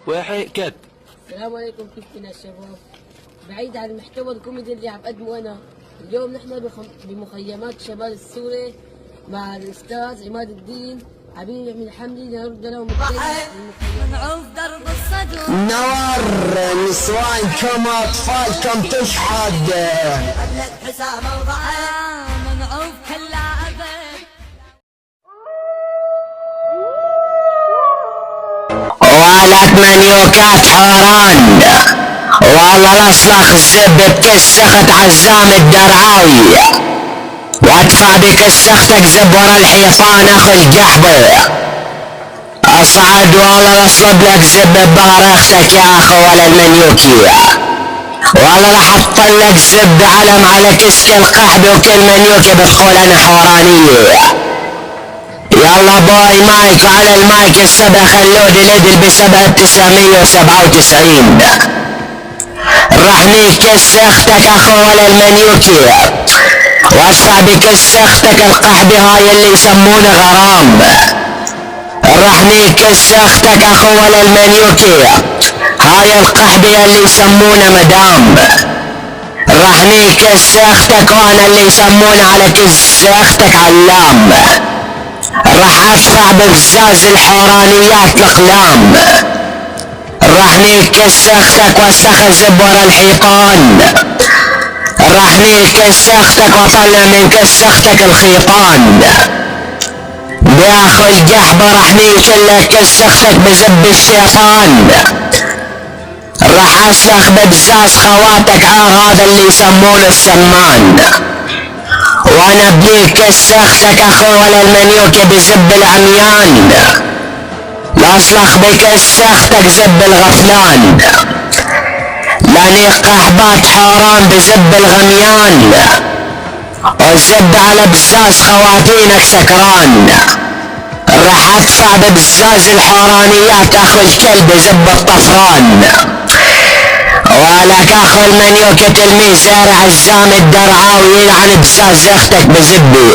واحد كات. السلام عليكم، كيفكم يا شباب؟ بعيد عن المحتوى الكوميدي اللي عم قدمه انا، اليوم نحن بمخيمات شمال السوري مع الاستاذ عماد الدين عم يعمل حملة لنرد لهم منعوف درب الصدر نور نسوانكم اطفالكم تشحد قبلك حساب وضعف منعوف كلا ابد. ولك منيوكات حوران والله الاصلخ الزب بتسخت عزام الدرعاوي وادفع بكسختك زب ورا الحيطان اخو القحبه اصعد والله لاصلب لك زب ببارختك يا اخو ولا المنيوكي والله راح اطلق زب علم على كسك القحبه وكل منيوكي بتقول انا حورانيه. يلا باي مايك وعلى المايك السبع خلود الادل بسبع 997 راح نكس اختك اخو ولا المنيوكي وادفع بكس اختك القحبي هاي اللي يسمونه غرام راح نكس اختك اخو ولا المنيوكي هاي القحبي اللي يسمونه مدام راح نكس اختك وانا اللي يسمونه على كس اختك علام راح ادفع بقزاز الحورانيات الاقلام راح نكس اختك واستخزب ورا الحيطان راح نكس اختك واطلع من كس اختك الخيطان باخو القحبه راح نكلك كس اختك بزب الشيطان راح اسلخ بقزاز خواتك هذا اللي يسمونه السمان وانا بليك كس اختك اخو ولا المنيوكي بزب العميان لاصلخ بكس اختك زب الغفلان لاني قحبات حوران بزب الغميان وزب على بزاز خواتينك سكران راح ادفع ببزاز الحورانيات اخو الكلب زب الطفران ولك اخو المنيوكي تلميذ زارع عزام الدرعاوي يلعن بزاز اختك بزبي